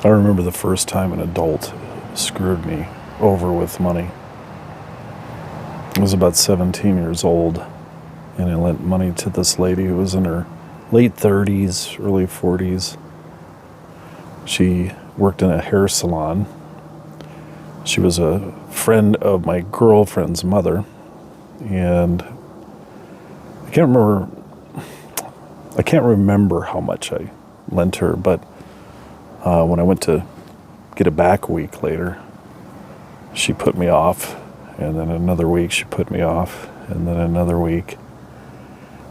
I remember the first time an adult screwed me over with money. I was about 17 years old, and I lent money to this lady who was in her late 30s, early 40s. She worked in a hair salon. She was a friend of my girlfriend's mother, and I can't remember how much I lent her, but when I went to get it back a week later, she put me off, and then another week she put me off, and then another week,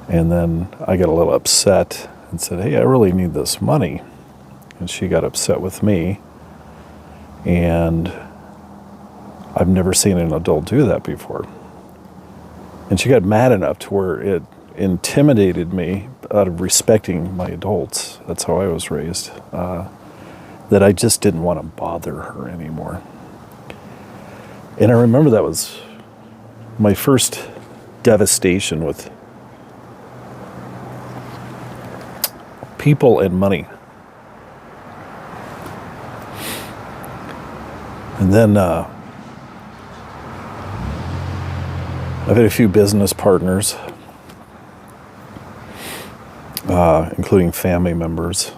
and then I got a little upset and said, hey, I really need this money. And she got upset with me, and I've never seen an adult do that before. And she got mad enough to where it intimidated me out of respecting my adults. That's how I was raised. That I just didn't want to bother her anymore. And I remember that was my first devastation with people and money. And then I've had a few business partners, including family members,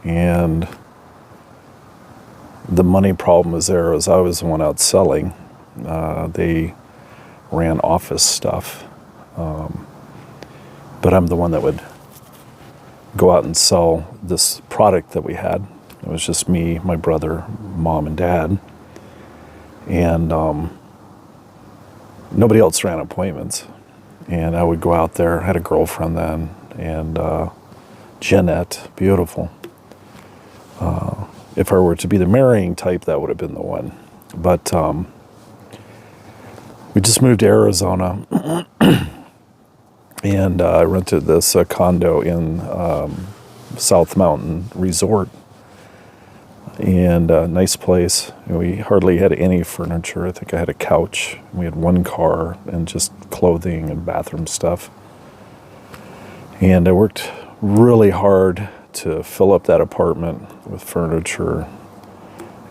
and the money problem was there as I was the one out selling. They ran office stuff, but I'm the one that would go out and sell this product that we had. It was just me, my brother, mom, and dad. And nobody else ran appointments. And I would go out there. I had a girlfriend then, and Jeanette, beautiful. If I were to be the marrying type, that would have been the one. But we just moved to Arizona, and I rented this condo in South Mountain Resort. And a nice place. We hardly had any furniture. I think I had a couch. We had one car and just clothing and bathroom stuff. And I worked really hard to fill up that apartment with furniture.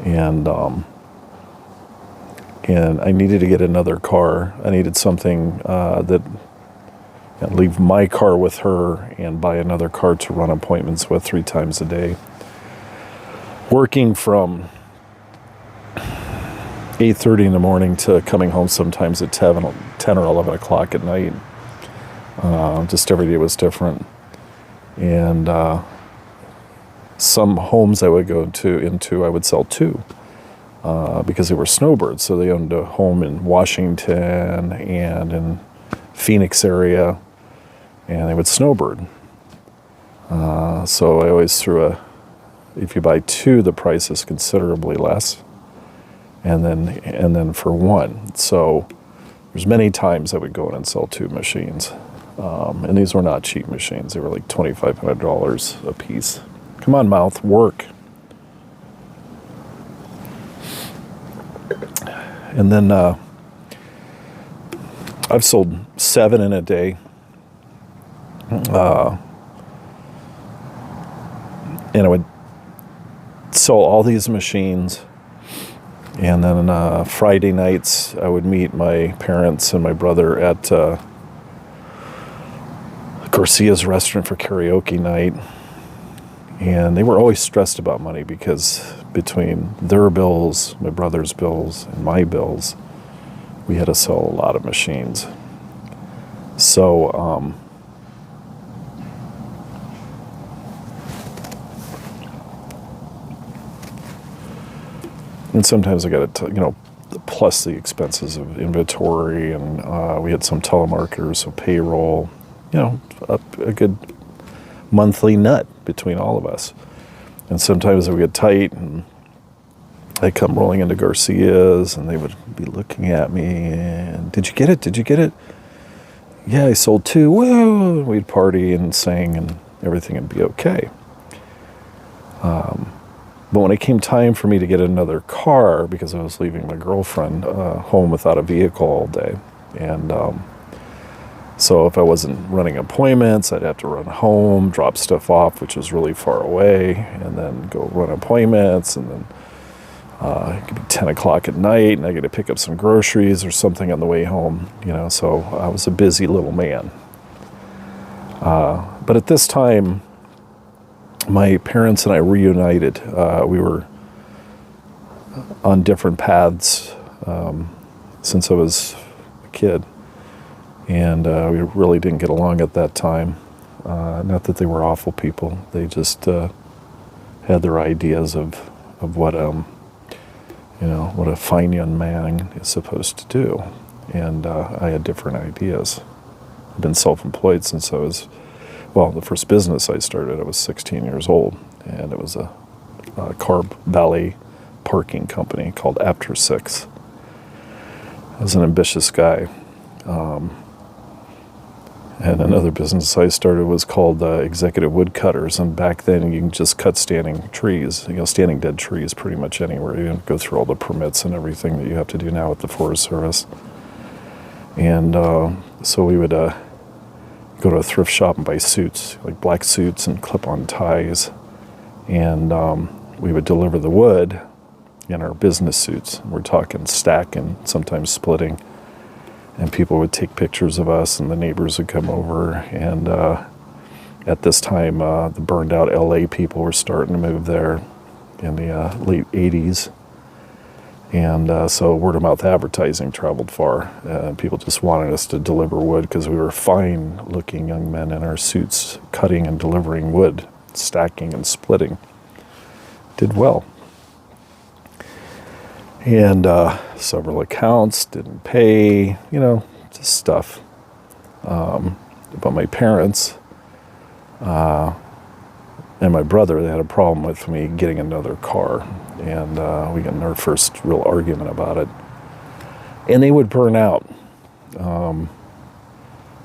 And I needed to get another car. I needed something leave my car with her and buy another car to run appointments with 3 times a day. Working from 8:30 in the morning to coming home sometimes at 10 or 11 o'clock at night. Just every day was different. And some homes I would go into I would sell to because they were snowbirds. So they owned a home in Washington and in Phoenix area, and they would snowbird. So I always threw if you buy 2, the price is considerably less, and then for 1. So there's many times I would go in and sell 2 machines, and these were not cheap machines. They were like $2,500 a piece. Come on, mouth, work. And then I've sold 7 in a day. And I would sell all these machines, and then Friday nights I would meet my parents and my brother at Garcia's restaurant for karaoke night, and they were always stressed about money because between their bills, my brother's bills, and my bills, we had to sell a lot of machines. So and sometimes I got to, plus the expenses of inventory, and we had some telemarketers, so payroll, a good monthly nut between all of us. And sometimes it would get tight, and I'd come rolling into Garcia's, and they would be looking at me, and, did you get it? Did you get it? Yeah, I sold 2. Whoa! We'd party and sing, and everything would be okay. But when it came time for me to get another car, because I was leaving my girlfriend home without a vehicle all day, and So if I wasn't running appointments, I'd have to run home, drop stuff off, which was really far away, and then go run appointments, and then it could be 10 o'clock at night, and I got to pick up some groceries or something on the way home, so I was a busy little man. But at this time, my parents and I reunited. We were on different paths since I was a kid, and we really didn't get along at that time. Not that they were awful people; they just had their ideas of what what a fine young man is supposed to do, and I had different ideas. I've been self-employed since I was, the first business I started, I was 16 years old, and it was a car valet parking company called After Six. I was an ambitious guy. And another business I started was called Executive Woodcutters, and back then you can just cut standing trees, standing dead trees pretty much anywhere. You don't go through all the permits and everything that you have to do now with the Forest Service. And so we would go to a thrift shop and buy suits, like black suits and clip-on ties, and we would deliver the wood in our business suits. We're talking stacking, sometimes splitting. And people would take pictures of us, and the neighbors would come over. And at this time, the burned out LA people were starting to move there in the late 80s. And so word of mouth advertising traveled far. People just wanted us to deliver wood because we were fine looking young men in our suits, cutting and delivering wood, stacking and splitting. Did well. And several accounts didn't pay, just stuff. But my parents and my brother, they had a problem with me getting another car. And we got in our first real argument about it. And they would burn out.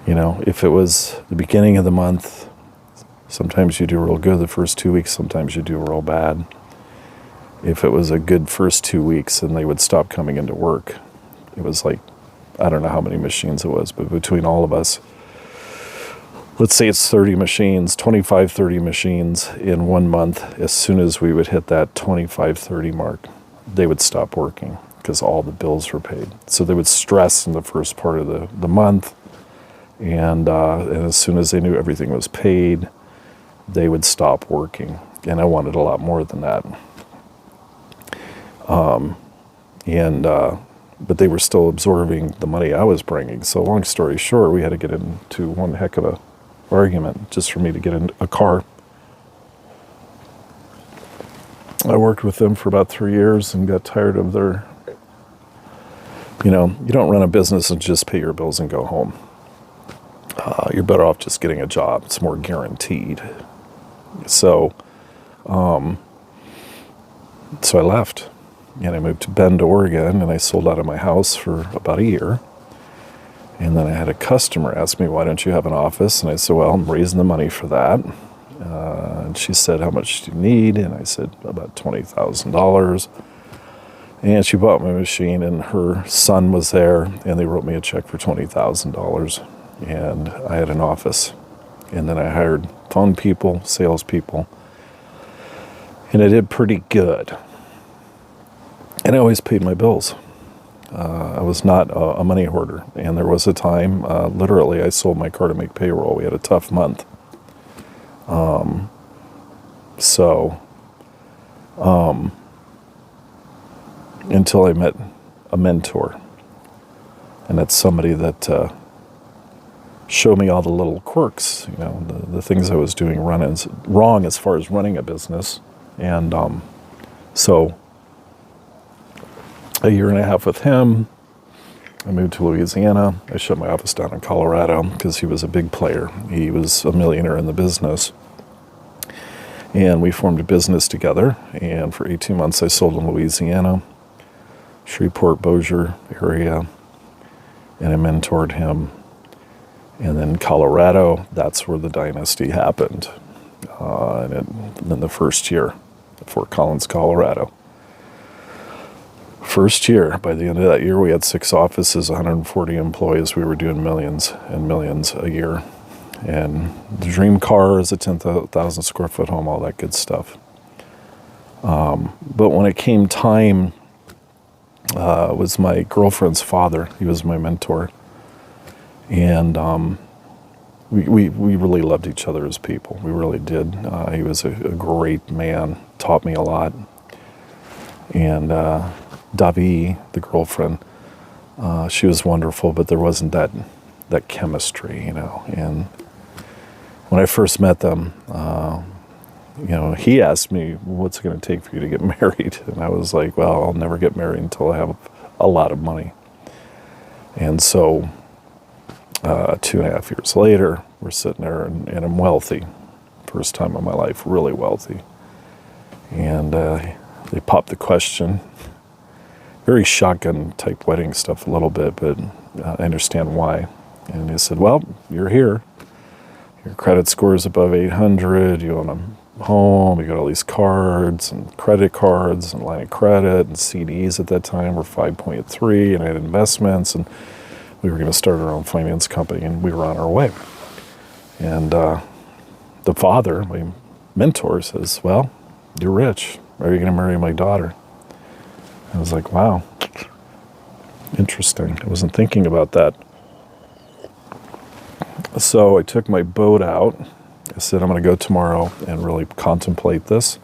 If it was the beginning of the month, sometimes you do real good the first 2 weeks, sometimes you do real bad. If it was a good first 2 weeks, then they would stop coming into work. It was like, I don't know how many machines it was, but between all of us, let's say it's 30 machines, 25, 30 machines in 1 month. As soon as we would hit that 25, 30 mark, they would stop working because all the bills were paid. So they would stress in the first part of the month, and as soon as they knew everything was paid, they would stop working. And I wanted a lot more than that. But they were still absorbing the money I was bringing. So long story short, we had to get into one heck of a argument just for me to get in a car. I worked with them for about 3 years and got tired of their, you don't run a business and just pay your bills and go home. You're better off just getting a job. It's more guaranteed. So I left. And I moved to Bend, Oregon, and I sold out of my house for about a year. And then I had a customer ask me, why don't you have an office? And I said, well, I'm raising the money for that. And she said, how much do you need? And I said, about $20,000. And she bought my machine, and her son was there, and they wrote me a check for $20,000. And I had an office. And then I hired phone people, salespeople. And I did pretty good. And I always paid my bills. I was not a money hoarder. And there was a time, literally, I sold my car to make payroll. We had a tough month. Until I met a mentor. And that's somebody that showed me all the little quirks, the things I was doing wrong as far as running a business. And so a year and a half with him, I moved to Louisiana. I shut my office down in Colorado because he was a big player. He was a millionaire in the business. And we formed a business together. And for 18 months, I sold in Louisiana, Shreveport, Bossier area. And I mentored him. And then Colorado, that's where the dynasty happened. In the first year, Fort Collins, Colorado. First year, by the end of that year, we had 6 offices, 140 employees. We were doing millions and millions a year. And the dream car is a 10,000 square foot home, all that good stuff. But when it came time, it was my girlfriend's father. He was my mentor. And we really loved each other as people. We really did. He was a great man, taught me a lot. And Davi, the girlfriend, she was wonderful, but there wasn't that chemistry, And when I first met them, he asked me, what's it going to take for you to get married? And I was like, well, I'll never get married until I have a lot of money. And so 2.5 years later, we're sitting there and I'm wealthy. First time in my life, really wealthy. And they popped the question. Very shotgun type wedding stuff a little bit, but I understand why. And they said, well, you're here. Your credit score is above 800. You own a home. You got all these cards and credit cards and line of credit and CDs at that time were 5.3, and I had investments, and we were going to start our own finance company, and we were on our way. And the father, my mentor, says, well, you're rich. Are you going to marry my daughter? I was like, wow, interesting. I wasn't thinking about that. So I took my boat out. I said, I'm going to go tomorrow and really contemplate this.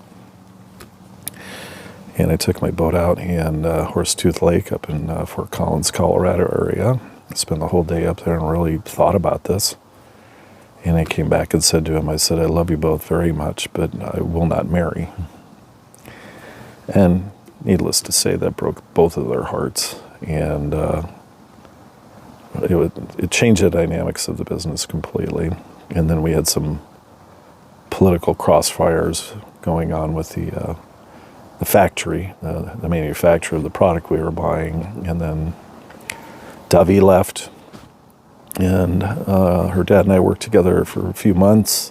And I took my boat out in Horsetooth Lake up in Fort Collins, Colorado area. I spent the whole day up there and really thought about this. And I came back and said to him, I said, I love you both very much, but I will not marry. And needless to say, that broke both of their hearts. And it changed the dynamics of the business completely. And then we had some political crossfires going on with the factory, the manufacturer of the product we were buying. And then Davi left, and her dad and I worked together for a few months.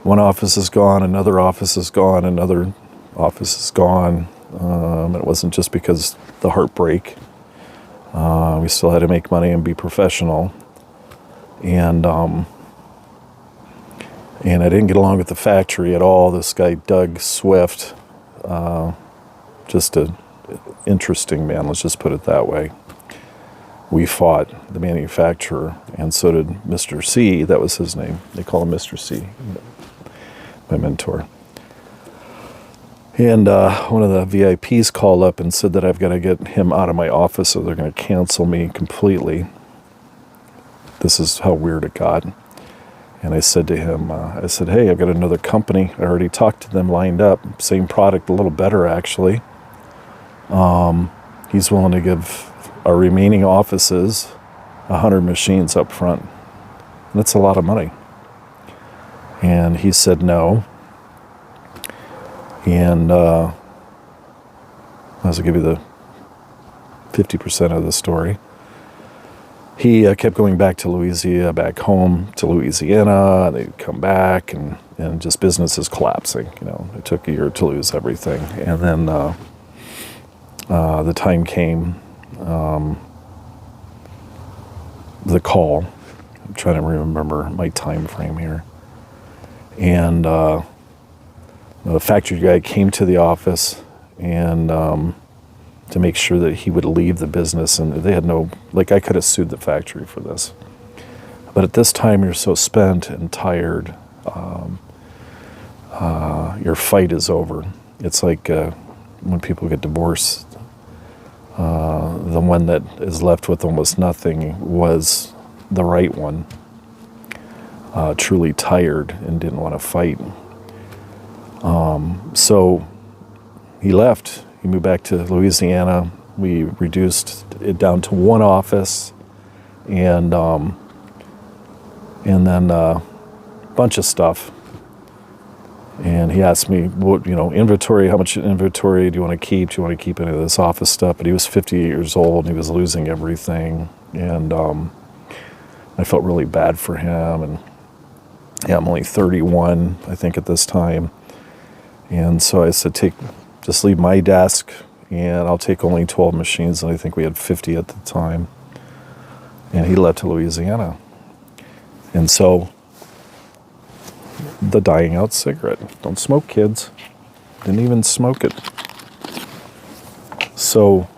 One office is gone, another office is gone, another office is gone. It wasn't just because the heartbreak. We still had to make money and be professional. And I didn't get along with the factory at all. This guy, Doug Swift, just an interesting man, let's just put it that way. We fought the manufacturer, and so did Mr. C. That was his name. They call him Mr. C, my mentor. And one of the VIPs called up and said that I've got to get him out of my office, so they're going to cancel me completely. This is how weird it got. And I said to him, hey, I've got another company. I already talked to them, lined up. Same product, a little better, actually. He's willing to give our remaining offices 100 machines up front. That's a lot of money. And he said no. And I'll give you the 50% of the story. He kept going back to Louisiana, back home to Louisiana, and they'd come back, and just business is collapsing. It took a year to lose everything. And then the time came, the call. I'm trying to remember my time frame here. And the factory guy came to the office and to make sure that he would leave the business, and they had I could have sued the factory for this. But at this time, you're so spent and tired, your fight is over. It's like when people get divorced, the one that is left with almost nothing was the right one, truly tired and didn't want to fight. So he left. He moved back to Louisiana. We reduced it down to one office, and then a bunch of stuff. And he asked me, inventory, how much inventory do you want to keep? Do you want to keep any of this office stuff? But he was 58 years old, and he was losing everything. And I felt really bad for him. And I'm only 31, I think, at this time. And so I said, just leave my desk and I'll take only 12 machines, and I think we had 50 at the time. And he left to Louisiana. And so, the dying out cigarette. Don't smoke, kids. Didn't even smoke it. So,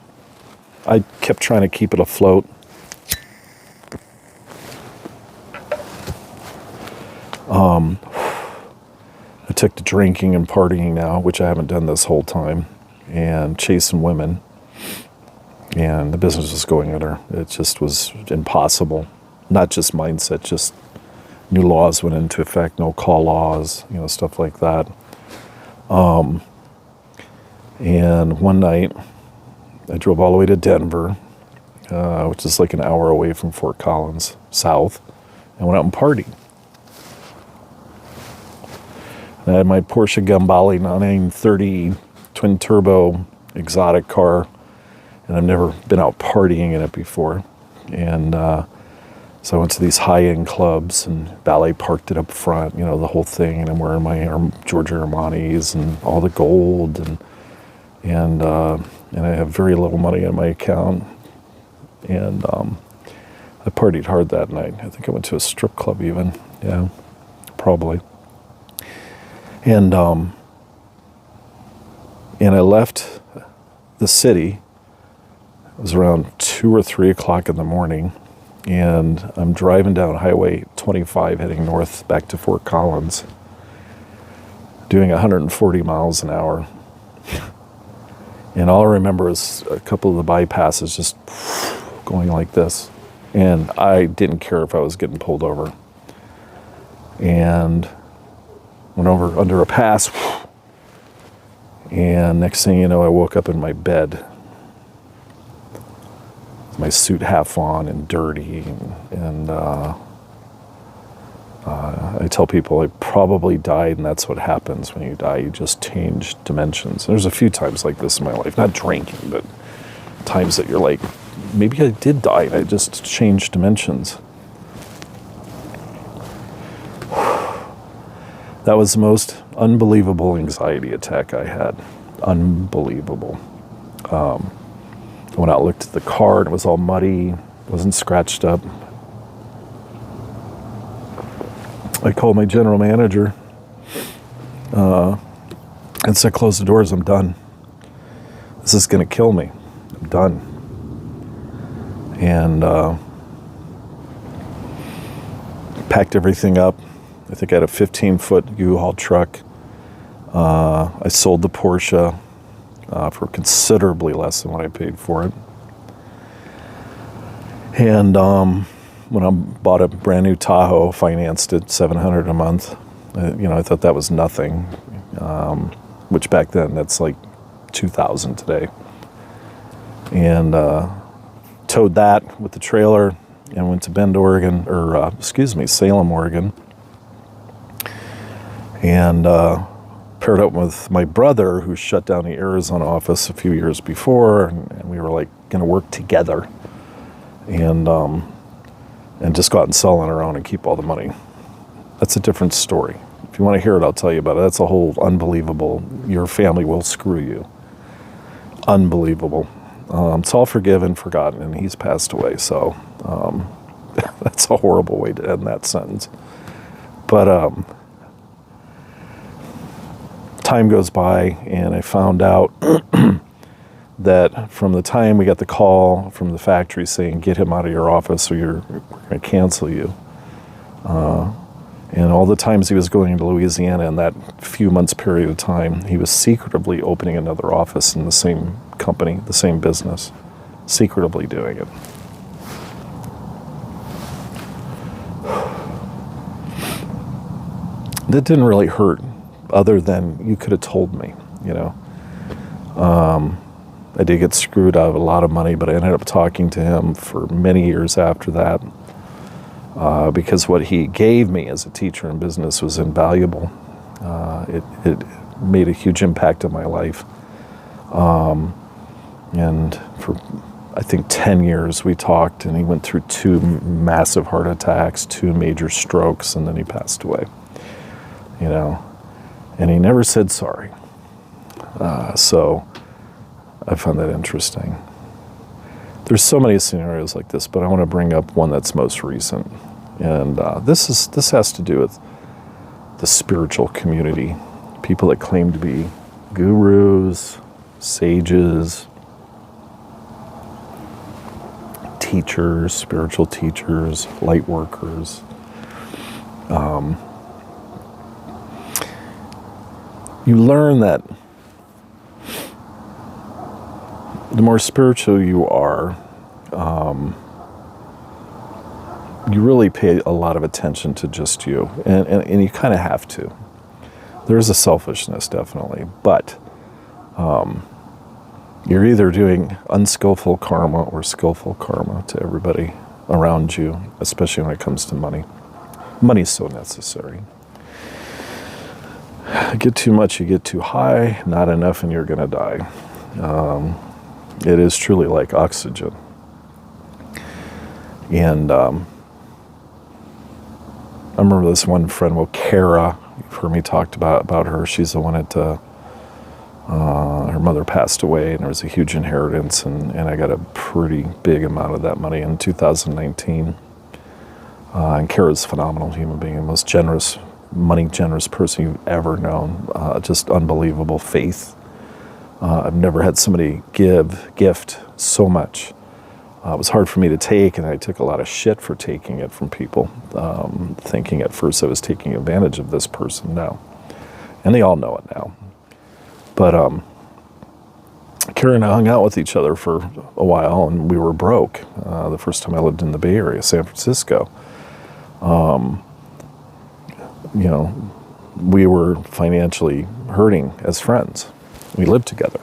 I kept trying to keep it afloat. I took to drinking and partying now, which I haven't done this whole time, and chasing women. And the business was going under. It just was impossible. Not just mindset, just new laws went into effect, no call laws, stuff like that. And one night, I drove all the way to Denver, which is like an hour away from Fort Collins, south, and went out and partied. I had my Porsche Gambale 930 twin turbo exotic car, and I've never been out partying in it before. And so I went to these high-end clubs, and valet parked it up front, the whole thing, and I'm wearing my Giorgio Armani's and all the gold, and I have very little money in my account. And I partied hard that night. I think I went to a strip club even. Yeah, probably. And I left the city. It was around 2 or 3 o'clock in the morning, and I'm driving down Highway 25 heading north back to Fort Collins, doing 140 miles an hour. And all I remember is a couple of the bypasses just going like this. And I didn't care if I was getting pulled over. And went over under a pass. And next thing you know, I woke up in my bed. My suit half on and dirty. And I tell people I probably died, and that's what happens when you die. You just change dimensions. There's a few times like this in my life. Not drinking, but times that you're like, maybe I did die, and I just changed dimensions. That was the most unbelievable anxiety attack I had. Unbelievable. I went out and looked at the car, and it was all muddy, wasn't scratched up. I called my general manager and said, close the doors, I'm done. This is going to kill me. I'm done. And packed everything up. I think I had a 15-foot U-Haul truck. I sold the Porsche for considerably less than what I paid for it. And when I bought a brand new Tahoe, financed it $700 a month. I thought that was nothing, which back then that's like $2,000 today. And towed that with the trailer and went to Salem, Oregon. And paired up with my brother, who shut down the Arizona office a few years before, and we were like going to work together, and just go out and sell on our own and keep all the money. That's a different story. If you want to hear it, I'll tell you about it. That's a whole unbelievable. Your family will screw you. Unbelievable. It's all forgiven, forgotten, and he's passed away. So that's a horrible way to end that sentence. But time goes by, and I found out that from the time we got the call from the factory saying, get him out of your office or we're going to cancel you. And all the times he was going to Louisiana in that few months period of time, he was secretively opening another office in the same company, the same business, secretively doing it. That didn't really hurt, other than you could have told me, I did get screwed out of a lot of money, but I ended up talking to him for many years after that because what he gave me as a teacher in business was invaluable. It made a huge impact on my life. And for, I think, 10 years we talked, and he went through 2 massive heart attacks, 2 major strokes, and then he passed away. And he never said sorry. So I find that interesting. There's so many scenarios like this, but I want to bring up one that's most recent. And this has to do with the spiritual community. People that claim to be gurus, sages, teachers, spiritual teachers, light workers. You learn that the more spiritual you are, you really pay a lot of attention to just you. And you kind of have to. There is a selfishness, definitely. But you're either doing unskillful karma or skillful karma to everybody around you, especially when it comes to money. Money's so necessary. Get too much, you get too high. Not enough, and you're going to die. It is truly like oxygen. And I remember this one friend, Kara, you've heard me talk about her. She's the one that her mother passed away, and there was a huge inheritance, and I got a pretty big amount of that money in 2019. And Kara's a phenomenal human being, the most generous, money-generous person you've ever known. Just unbelievable faith. I've never had somebody gift so much. It was hard for me to take, and I took a lot of shit for taking it from people, thinking at first I was taking advantage of this person. No. And they all know it now. But Kara and I hung out with each other for a while, and we were broke. The first time I lived in the Bay Area, San Francisco. We were financially hurting as friends. We lived together.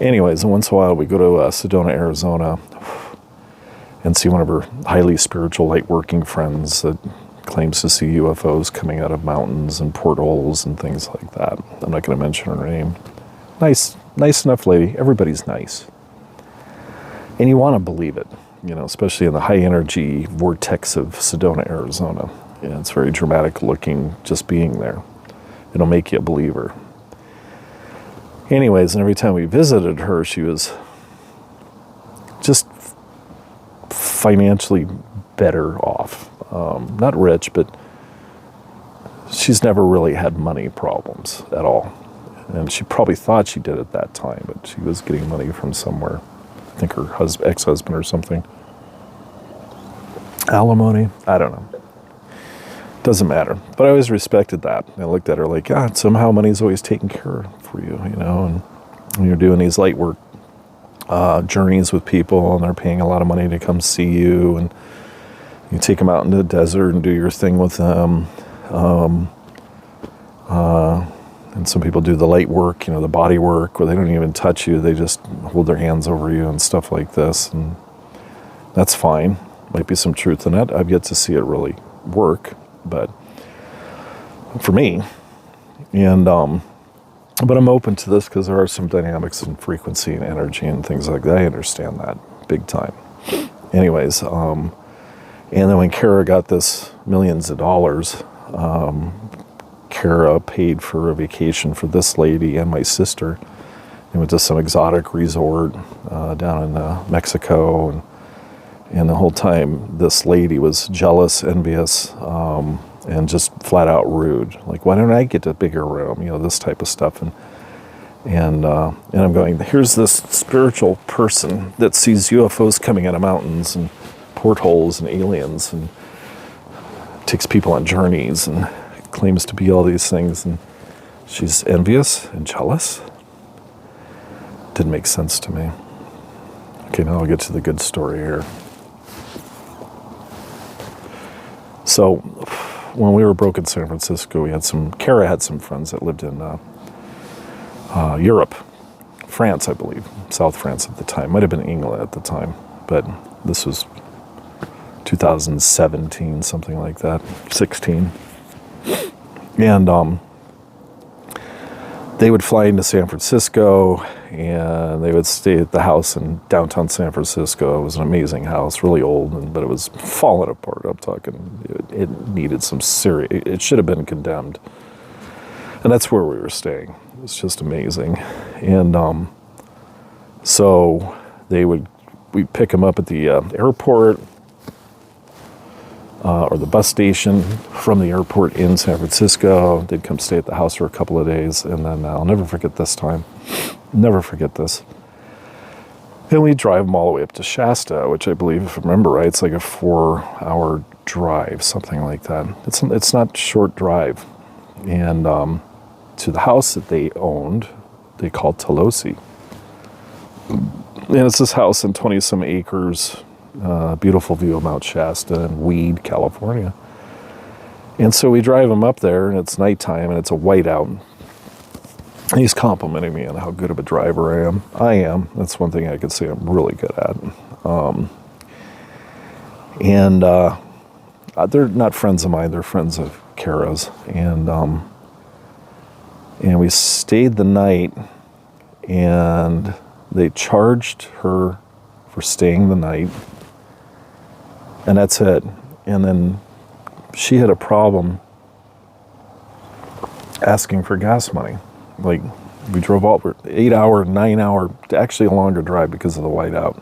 Anyways, and once in a while we go to Sedona, Arizona, and see one of her highly spiritual, light-working friends that claims to see UFOs coming out of mountains and portholes and things like that. I'm not going to mention her name. Nice enough lady. Everybody's nice. And you want to believe it, especially in the high-energy vortex of Sedona, Arizona. Yeah, it's very dramatic looking just being there. It'll make you a believer. Anyways, and every time we visited her, she was just financially better off. Not rich, but she's never really had money problems at all. And she probably thought she did at that time, but she was getting money from somewhere. I think her ex-husband or something. Alimony? I don't know. Doesn't matter. But I always respected that. I looked at her like, somehow money's always taken care of for you, and when you're doing these light work journeys with people, and they're paying a lot of money to come see you, and you take them out into the desert and do your thing with them. And some people do the light work, the body work, where they don't even touch you. They just hold their hands over you and stuff like this. And that's fine. Might be some truth in it. I've yet to see it really work, but for me. And but I'm open to this because there are some dynamics and frequency and energy and things like that. I understand that big time. Anyways, and then when Kara got this millions of dollars, Kara paid for a vacation for this lady and my sister. They went to some exotic resort down in Mexico, and the whole time this lady was jealous, envious, and just flat out rude. Like, why don't I get a bigger room? This type of stuff. And I'm going, here's this spiritual person that sees UFOs coming out of mountains and portholes and aliens, and takes people on journeys and claims to be all these things, and she's envious and jealous. Didn't make sense to me. Okay, now I'll get to the good story here. So when we were broke in San Francisco, Kara had some friends that lived in Europe, France, I believe, South France at the time. Might have been England at the time, but this was 2017, something like that, 16. And they would fly into San Francisco, and they would stay at the house in downtown San Francisco. It was an amazing house, really old, but it was falling apart. I'm talking, it needed some serious, it should have been condemned. And that's where we were staying. It was just amazing. And so we'd pick them up at the airport or the bus station from the airport in San Francisco. They'd come stay at the house for a couple of days. And then I'll never forget this time. Never forget this. Then we drive them all the way up to Shasta, which I believe, if I remember right, it's like a 4-hour drive, something like that. It's not a short drive. And to the house that they owned, they called Tolosi. And it's this house in 20-some acres, beautiful view of Mount Shasta in Weed, California. And so we drive them up there, and it's nighttime, and it's a whiteout. He's complimenting me on how good of a driver I am. I am. That's one thing I could say I'm really good at. They're not friends of mine. They're friends of Kara's. And we stayed the night, and they charged her for staying the night. And that's it. And then she had a problem asking for gas money. Like, we drove all 8-hour, 9-hour, actually a longer drive because of the whiteout.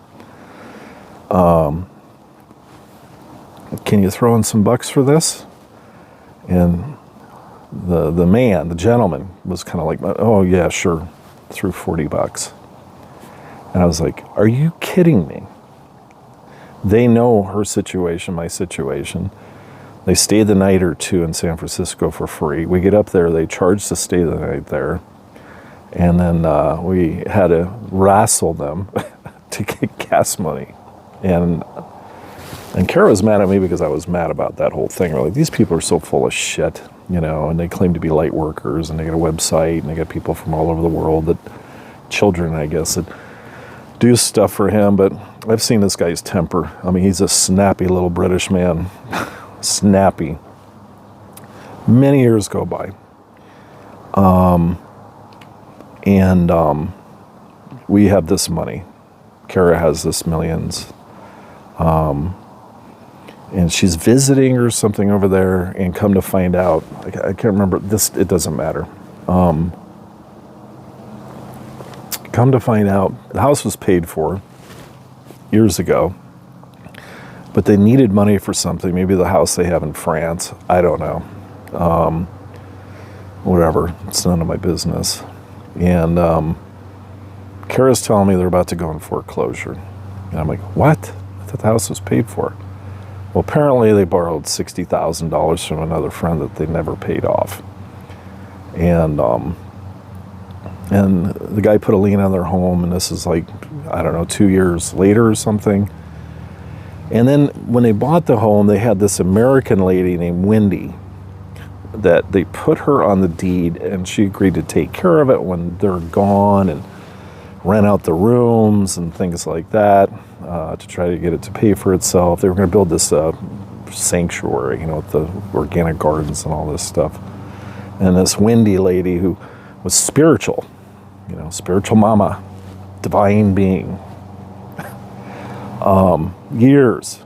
Can you throw in some bucks for this? And the gentleman was kind of like, oh yeah, sure. Threw $40. And I was like, are you kidding me? They know her situation, my situation. They stayed the night or two in San Francisco for free. We get up there, they charge to stay the night there. And then we had to wrestle them to get gas money. And Kara was mad at me because I was mad about that whole thing. We're like, these people are so full of shit, and they claim to be light workers, and they got a website, and they got people from all over the world, children, I guess, that do stuff for him. But I've seen this guy's temper. I mean, he's a snappy little British man. Snappy. Many years go by. We have this money. Kara has this millions. And she's visiting or something over there, and come to find out, I can't remember this, it doesn't matter. Come to find out, the house was paid for years ago, but they needed money for something, maybe the house they have in France, I don't know. Whatever, it's none of my business. And Kara's telling me they're about to go in foreclosure. And I'm like, what? I thought the house was paid for. Well, apparently they borrowed $60,000 from another friend that they never paid off. And the guy put a lien on their home, and this is like, I don't know, 2 years later or something. And then when they bought the home, they had this American lady named Wendy that they put her on the deed, and she agreed to take care of it when they're gone and rent out the rooms and things like that to try to get it to pay for itself. They were going to build this sanctuary, with the organic gardens and all this stuff. And this Wendy lady who was spiritual, spiritual mama, divine being, years,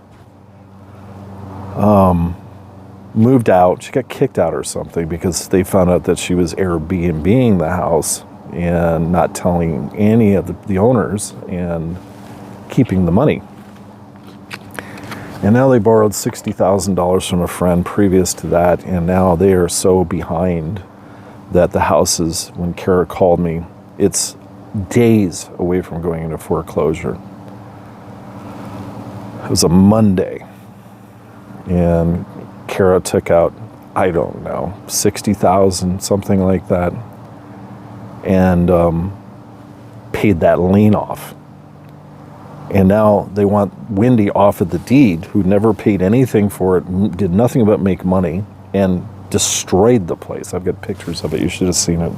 moved out. She got kicked out or something because they found out that she was Airbnb-ing the house and not telling any of the owners and keeping the money. And now they borrowed $60,000 from a friend previous to that, and now they are so behind that the house is, when Kara called me, it's days away from going into foreclosure. It was a Monday, and Kara took out, I don't know, $60,000, something like that, and paid that lien off. And now they want Wendy off of the deed, who never paid anything for it, did nothing but make money, and destroyed the place. I've got pictures of it. You should have seen it.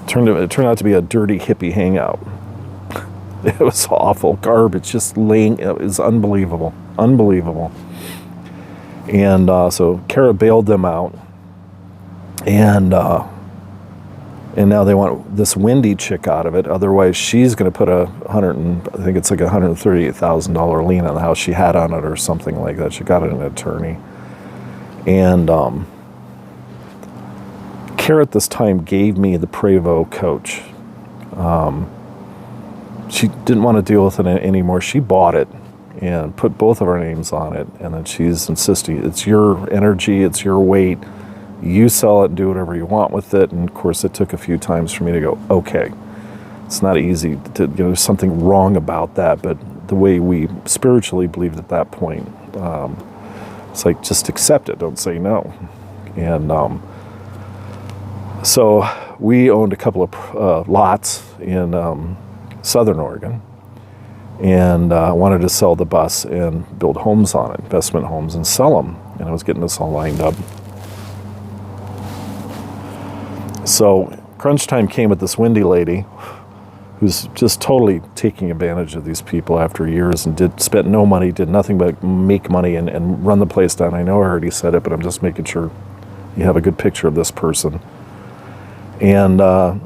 It turned out to be a dirty hippie hangout. It was awful. Garbage, just laying. It was unbelievable. Unbelievable. And so Kara bailed them out. And now they want this Wendy chick out of it. Otherwise, she's going to put I think it's like $138,000 lien on the house she had on it or something like that. She got an attorney. And Kara at this time gave me the Prevost coach. She didn't want to deal with it anymore. She bought it and put both of our names on it. And then she's insisting, it's your energy, it's your weight. You sell it and do whatever you want with it. And of course, it took a few times for me to go, okay, it's not easy to, there's something wrong about that. But the way we spiritually believed at that point, it's like, just accept it, don't say no. And so we owned a couple of lots in Southern Oregon, and wanted to sell the bus and build homes on it, investment homes, and sell them. And I was getting this all lined up. So crunch time came with this windy lady who's just totally taking advantage of these people after years, and spent no money, did nothing but make money and run the place down. I know I already said it, but I'm just making sure you have a good picture of this person. And I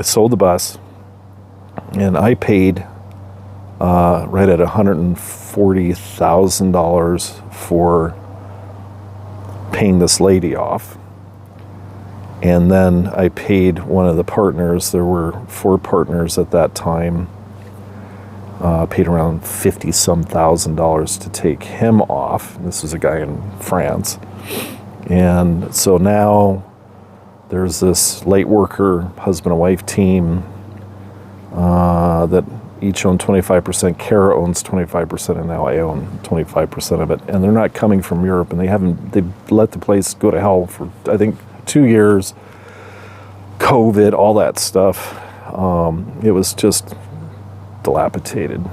sold the bus, and I paid right at $140,000 for paying this lady off. And then I paid one of the partners. There were 4 partners at that time. Paid around $50-some thousand to take him off. This was a guy in France. And so now there's this late worker, husband and wife team that each own 25%. Kara owns 25%, and now I own 25% of it. And they're not coming from Europe, and they've let the place go to hell for, I think, 2 years. COVID, all that stuff. It was just dilapidated.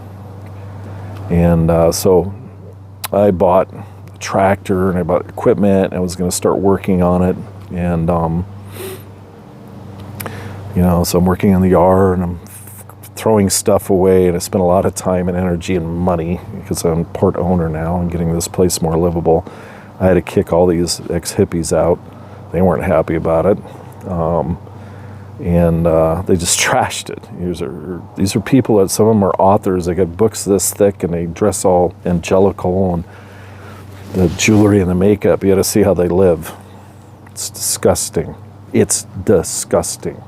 And so I bought a tractor, and I bought equipment, and I was going to start working on it. And so I'm working in the yard, and I'm throwing stuff away, and I spent a lot of time and energy and money because I'm part owner now and getting this place more livable. I had to kick all these ex-hippies out. They weren't happy about it. And they just trashed it. These are people that, some of them are authors. They got books this thick, and they dress all angelical, and the jewelry and the makeup. You got to see how they live. It's disgusting. It's disgusting.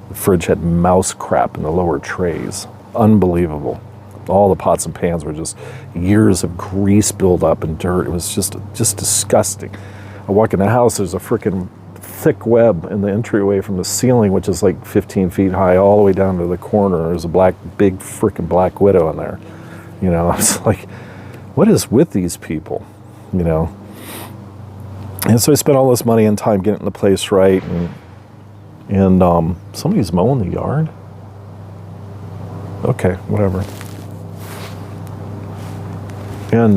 The fridge had mouse crap in the lower trays. Unbelievable. All the pots and pans were just years of grease buildup and dirt. It was just disgusting. I walk in the house, there's a freaking thick web in the entryway from the ceiling, which is like 15 feet high, all the way down to the corner. There's a big freaking black widow in there. I was like, what is with these people? And so I spent all this money and time getting the place right, and somebody's mowing the yard. Okay, whatever. And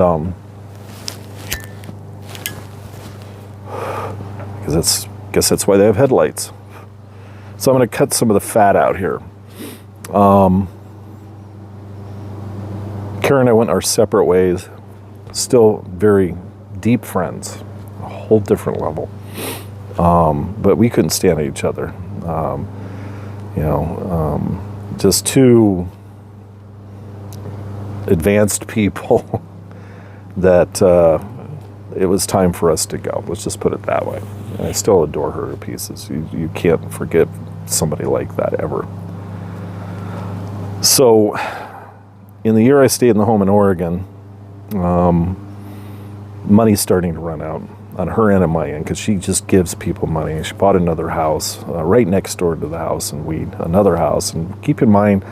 because guess that's why they have headlights. So I'm going to cut some of the fat out here. Karen and I went our separate ways. Still very deep friends, a whole different level. But we couldn't stand each other. Just two advanced people that it was time for us to go. Let's just put it that way. And I still adore her to pieces. You can't forget somebody like that ever. So in the year I stayed in the home in Oregon, money's starting to run out on her end and my end, because she just gives people money. She bought another house right next door to the house, and another house. And keep in mind,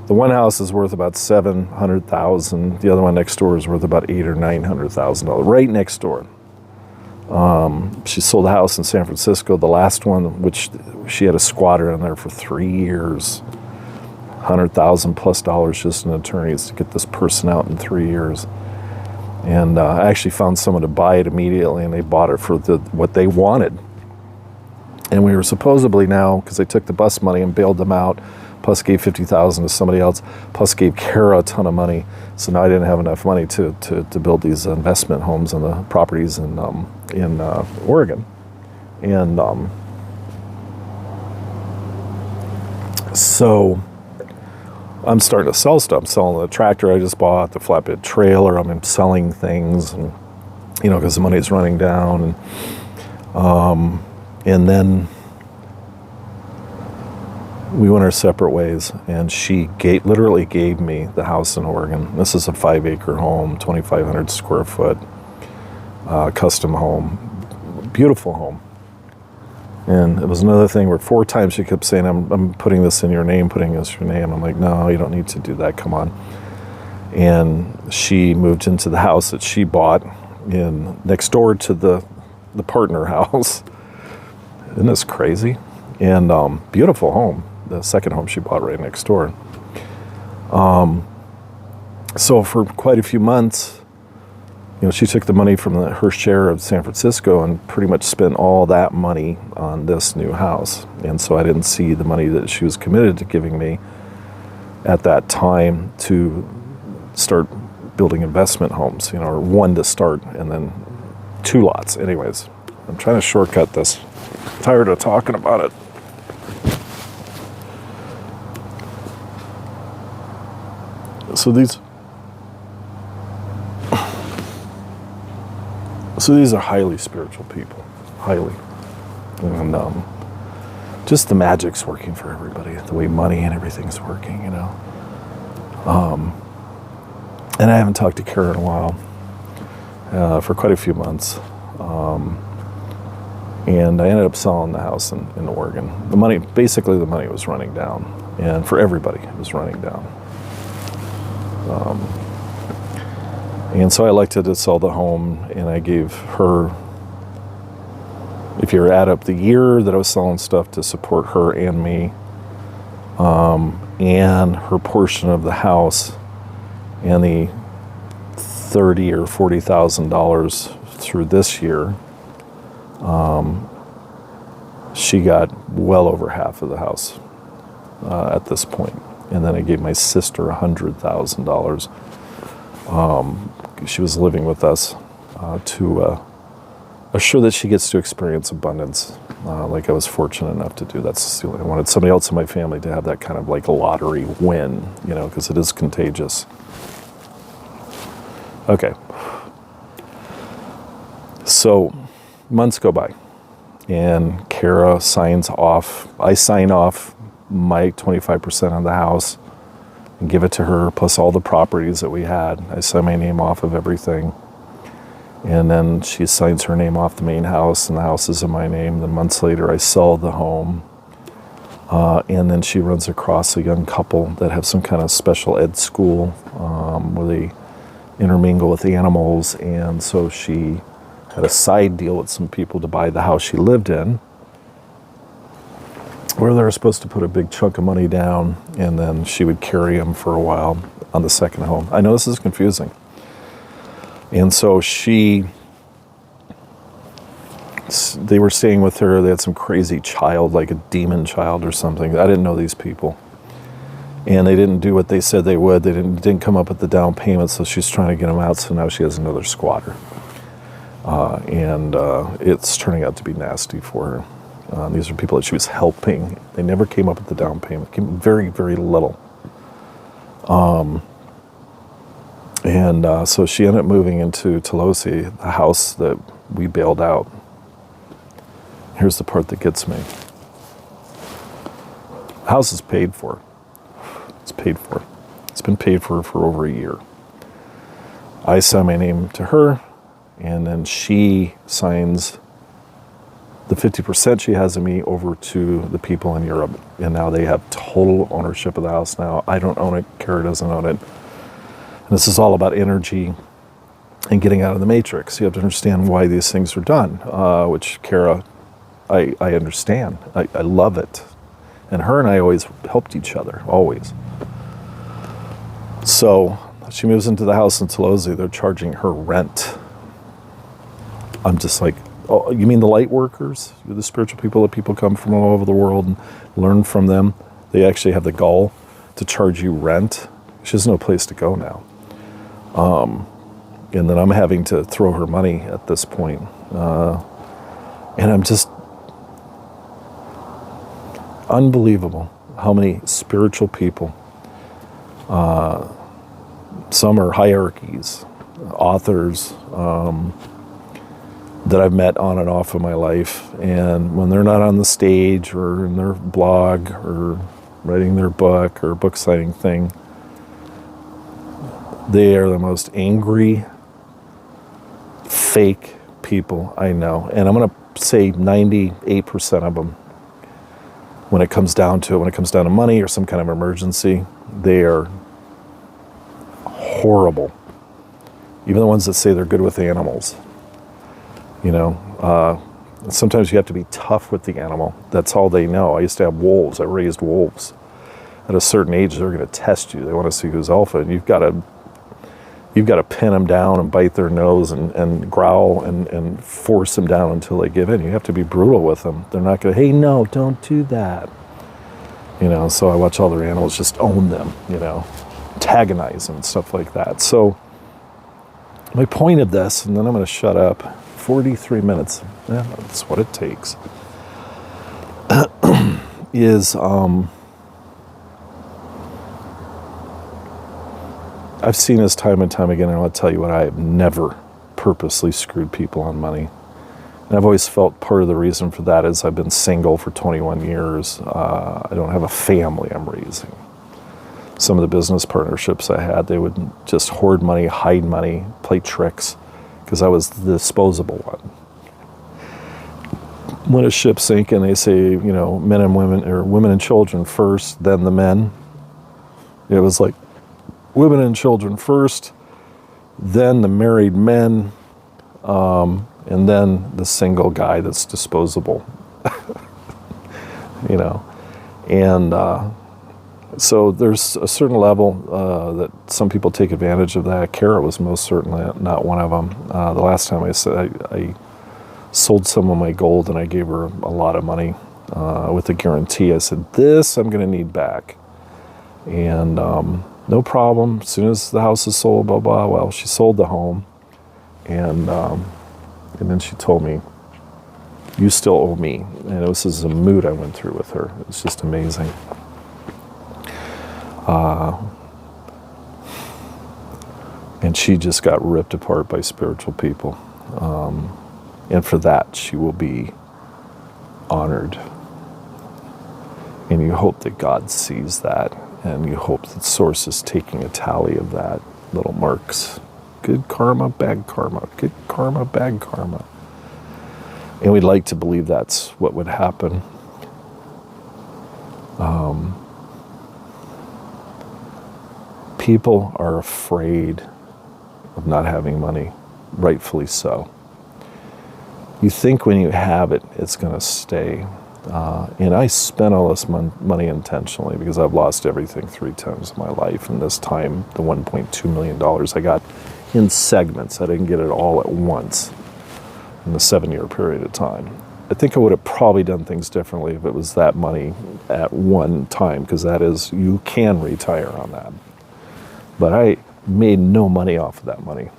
the one house is worth about $700,000. The other one next door is worth about $800,000 or $900,000. Right next door. She sold a house in San Francisco, the last one, which she had a squatter in there for 3 years. $100,000+ just in attorneys to get this person out in 3 years. And I actually found someone to buy it immediately, and they bought it for what they wanted. And we were supposedly now, because they took the bus money and bailed them out, plus gave $50,000 to somebody else, plus gave Kara a ton of money. So now I didn't have enough money to build these investment homes and the properties in Oregon. And so I'm starting to sell stuff. I'm selling the tractor I just bought, the flatbed trailer. I'm selling things, and because the money's running down. And And then we went our separate ways, and she literally gave me the house in Oregon. This is a 5-acre home, 2,500 square foot, custom home, beautiful home. And it was another thing where 4 times she kept saying, I'm putting this in your name, putting this in your name. I'm like, no, you don't need to do that, come on. And she moved into the house that she bought next door to the partner house. Isn't this crazy? And beautiful home. The second home she bought right next door. So for quite a few months, she took the money from her share of San Francisco and pretty much spent all that money on this new house. And so I didn't see the money that she was committed to giving me at that time to start building investment homes, or one to start and then 2 lots. Anyways, I'm trying to shortcut this. I'm tired of talking about it. So these are highly spiritual people, highly. And just the magic's working for everybody, the way money and everything's working, And I haven't talked to Kara in a while, for quite a few months. And I ended up selling the house in Oregon. The money was running down. And for everybody, it was running down. And so I elected to sell the home, and I gave her, if you add up the year that I was selling stuff to support her and me, and her portion of the house, and the $30,000 or $40,000 through this year, she got well over half of the house at this point. And then I gave my sister $100,000. She was living with us to assure that she gets to experience abundance, like I was fortunate enough to do. I wanted somebody else in my family to have that kind of like a lottery win, because it is contagious. Okay. So months go by, and Kara signs off. I sign off my 25% of the house and give it to her, plus all the properties that we had. I sign my name off of everything. And then she signs her name off the main house, and the house is in my name. Then months later, I sell the home. And then she runs across a young couple that have some kind of special ed school where they intermingle with animals. And so she had a side deal with some people to buy the house she lived in, where they were supposed to put a big chunk of money down, and then she would carry them for a while on the second home. I know this is confusing. And so they were staying with her. They had some crazy child, like a demon child or something. I didn't know these people. And they didn't do what they said they would. They didn't come up with the down payment, so she's trying to get them out, so now she has another squatter. And it's turning out to be nasty for her. These are people that she was helping. They never came up with the down payment. Came very, very little. So she ended up moving into Tolosi, the house that we bailed out. Here's the part that gets me. The house is paid for. It's paid for. It's been paid for over a year. I sign my name to her, and then she signs the 50% she has of me over to the people in Europe. And now they have total ownership of the house now. I don't own it. Kara doesn't own it. And this is all about energy and getting out of the matrix. You have to understand why these things are done, which Kara, I understand. I love it. And her and I always helped each other, always. So she moves into the house in Tolosi. They're charging her rent. I'm just like, oh, you mean the light workers? The spiritual people that people come from all over the world and learn from them? They actually have the gall to charge you rent. She has no place to go now. And then I'm having to throw her money at this point. And I'm just unbelievable how many spiritual people, some are hierarchies, authors, that I've met on and off of my life. And when they're not on the stage or in their blog or writing their book or book signing thing, they are the most angry, fake people I know. And I'm going to say 98% of them, when it comes down to it, when it comes down to money or some kind of emergency, they are horrible. Even the ones that say they're good with animals. You know, sometimes you have to be tough with the animal. That's all they know. I used to have wolves. I raised wolves. At a certain age, they're going to test you. They want to see who's alpha, and you've got to pin them down and bite their nose and growl and force them down until they give in. You have to be brutal with them. They're not going to, hey, no, don't do that. You know, so I watch all their animals just own them, you know, antagonize them and stuff like that. So my point of this, and then I'm going to shut up, 43 minutes, yeah, that's what it takes, is I've seen this time and time again, and I'll tell you what, I have never purposely screwed people on money. And I've always felt part of the reason for that is I've been single for 21 years. I don't have a family I'm raising. Some of the business partnerships I had, they would just hoard money, hide money, play tricks, because I was the disposable one. When a ship's sinking, they say, you know, men and women, or women and children first, then the men. It was like women and children first, then the married men, and then the single guy that's disposable. You know, and so there's a certain level that some people take advantage of that. Kara was most certainly not one of them. The last time I sold some of my gold and I gave her a lot of money with a guarantee. I said, this I'm going to need back. And no problem. As soon as the house is sold, blah, blah. Well, she sold the home. And then she told me, you still owe me. And this is a mood I went through with her. It's just amazing. And she just got ripped apart by spiritual people. And for that, she will be honored. And you hope that God sees that. And you hope that Source is taking a tally of that. Little marks. Good karma, bad karma. Good karma, bad karma. And we'd like to believe that's what would happen. People are afraid of not having money, rightfully so. You think when you have it, it's going to stay. And I spent all this money intentionally because I've lost everything 3 times in my life. And this time, the $1.2 million I got in segments. I didn't get it all at once in the 7-year period of time. I think I would have probably done things differently if it was that money at one time, because that is, you can retire on that. But I made no money off of that money.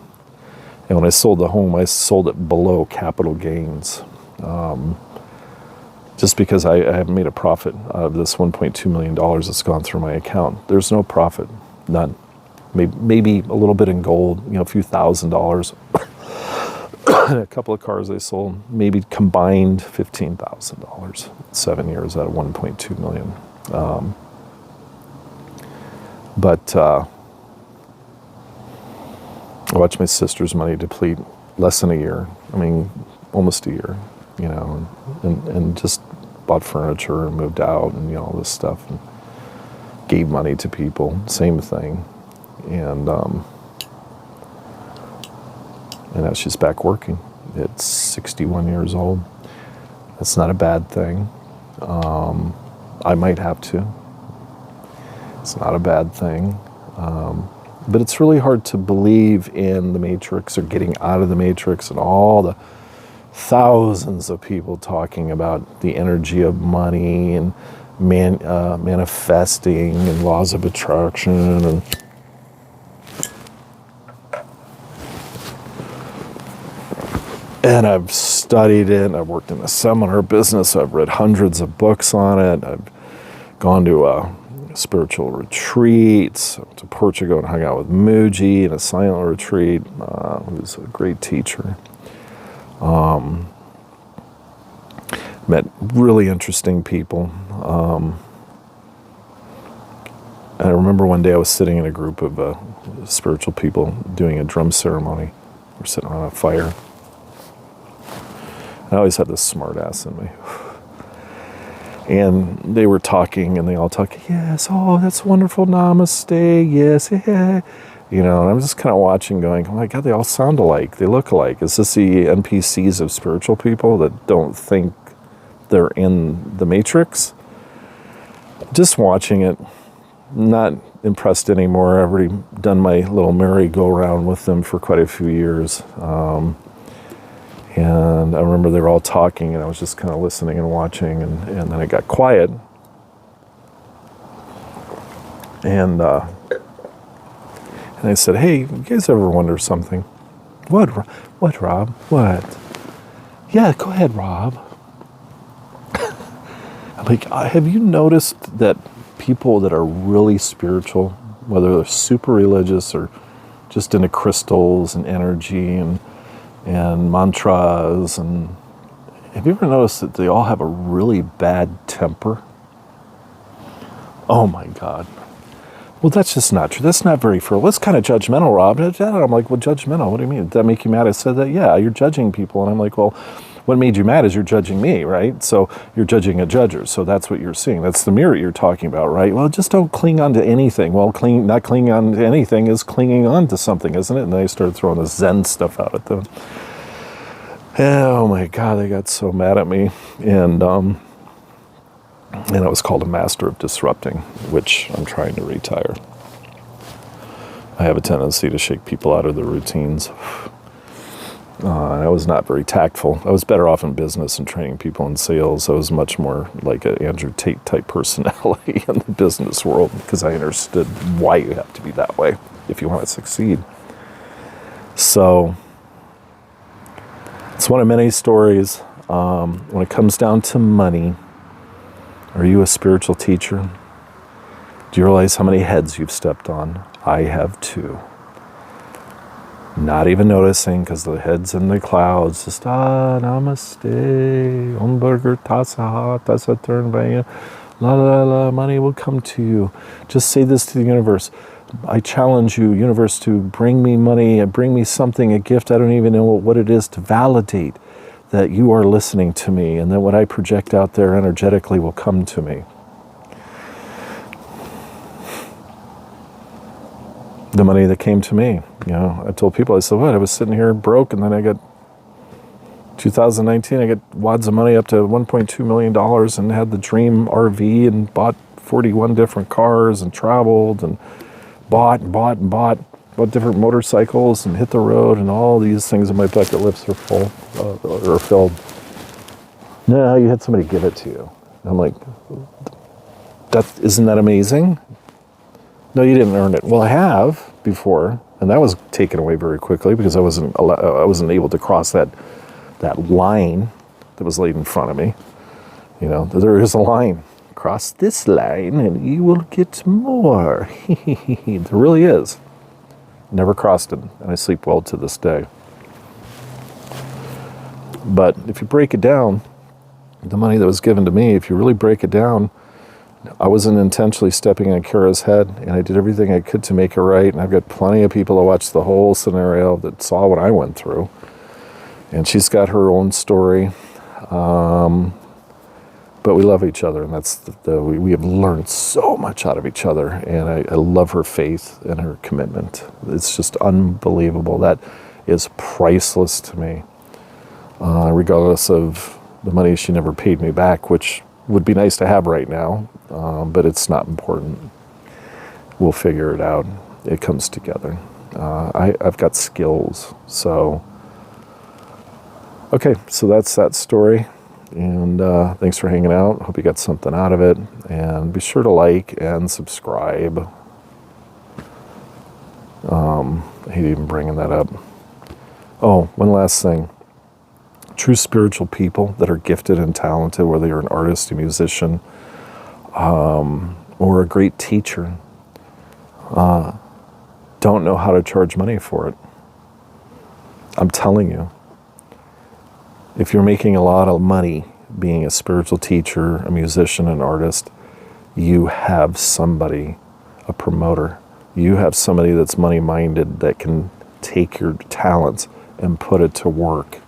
And when I sold the home, I sold it below capital gains. Just because I haven't made a profit out of this $1.2 million that's gone through my account. There's no profit, none. Maybe a little bit in gold, you know, a few $1,000s. A couple of cars they sold, maybe combined $15,000. 7 years out of 1.2 million. But I watched my sister's money deplete less than a year. I mean, almost a year, you know, and just bought furniture and moved out and, you know, all this stuff and gave money to people, same thing. And now she's back working at 61 years old. That's not a bad thing. I might have to. It's not a bad thing. But it's really hard to believe in the Matrix or getting out of the Matrix and all the thousands of people talking about the energy of money and manifesting and laws of attraction and I've studied it. I've worked in the seminar business. I've read hundreds of books on it. I've gone to spiritual retreats. I went to Portugal and hung out with Muji in a silent retreat, who's a great teacher. Met really interesting people. And I remember one day I was sitting in a group of spiritual people doing a drum ceremony. We're sitting around a fire. I always had this smart ass in me. And they were talking, and they all talk, yes, oh, that's wonderful, namaste, yes, yeah. And I'm just kind of watching going, oh my God, they all sound alike. They look alike. Is this the NPCs of spiritual people that don't think they're in the Matrix? Just watching it, not impressed anymore. I've already done my little merry-go-round with them for quite a few years. And I remember they were all talking, and I was just kind of listening and watching, and then it got quiet. And I said, hey, you guys ever wonder something? What, Rob? What? Yeah, go ahead, Rob. I'm like, have you noticed that people that are really spiritual, whether they're super religious or just into crystals and energy and mantras, and have you ever noticed that they all have a really bad temper? Oh my God. Well, that's just not true. That's not very fair. That's kind of judgmental, Rob. I'm like, well, judgmental? What do you mean? Did that make you mad? I said that, yeah, you're judging people. And I'm like, well, what made you mad is you're judging me, right? So you're judging a judger. So that's what you're seeing. That's the mirror you're talking about, right? Well, just don't cling on to anything. Well, not clinging on to anything is clinging on to something, isn't it? And then I started throwing the Zen stuff out at them. Oh my God, they got so mad at me. And I was called a master of disrupting, which I'm trying to retire. I have a tendency to shake people out of their routines. I was not very tactful. I was better off in business and training people in sales. I was much more like an Andrew Tate type personality in the business world, because I understood why you have to be that way if you want to succeed. So it's one of many stories. When it comes down to money, are you a spiritual teacher? Do you realize how many heads you've stepped on? I have too. Not even noticing, because the head's in the clouds. Just, namaste, omburger, tasa turn by, la la la, money will come to you. Just say this to the universe. I challenge you, universe, to bring me money, bring me something, a gift. I don't even know what it is, to validate that you are listening to me, and that what I project out there energetically will come to me. The money that came to me, I told people, I said, what, I was sitting here broke, and then I got 2019, I got wads of money up to $1.2 million and had the dream RV and bought 41 different cars and traveled and bought different motorcycles and hit the road, and all these things in my bucket lists are full, or filled. No, you had somebody give it to you. I'm like, isn't that amazing? No, you didn't earn it. Well, I have before, and that was taken away very quickly because I wasn't able to cross that line that was laid in front of me. There is a line. Cross this line and you will get more. There really is. Never crossed it, and I sleep well to this day. But if you break it down, the money that was given to me, if you really break it down, I wasn't intentionally stepping on Kara's head, and I did everything I could to make it right. And I've got plenty of people that watched the whole scenario that saw what I went through. And she's got her own story. But we love each other, and that's we have learned so much out of each other. And I love her faith and her commitment. It's just unbelievable. That is priceless to me, regardless of the money she never paid me back, which would be nice to have right now, but it's not important. We'll figure it out. It comes together. I've got skills. So, okay, so that's that story. And thanks for hanging out. Hope you got something out of it. And be sure to like and subscribe. I hate even bringing that up. Oh, one last thing. True spiritual people that are gifted and talented, whether you're an artist, a musician, or a great teacher, don't know how to charge money for it. I'm telling you. If you're making a lot of money being a spiritual teacher, a musician, an artist, you have somebody, a promoter. You have somebody that's money-minded that can take your talents and put it to work.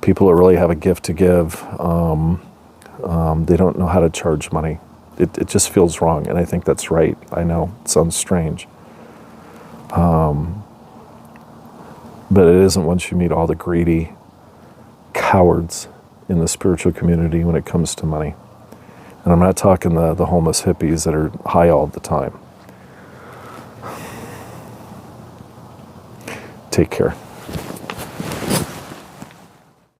People that really have a gift to give, they don't know how to charge money. It just feels wrong, and I think that's right. I know, it sounds strange. But it isn't once you meet all the greedy cowards in the spiritual community when it comes to money. And I'm not talking the homeless hippies that are high all the time. Take care.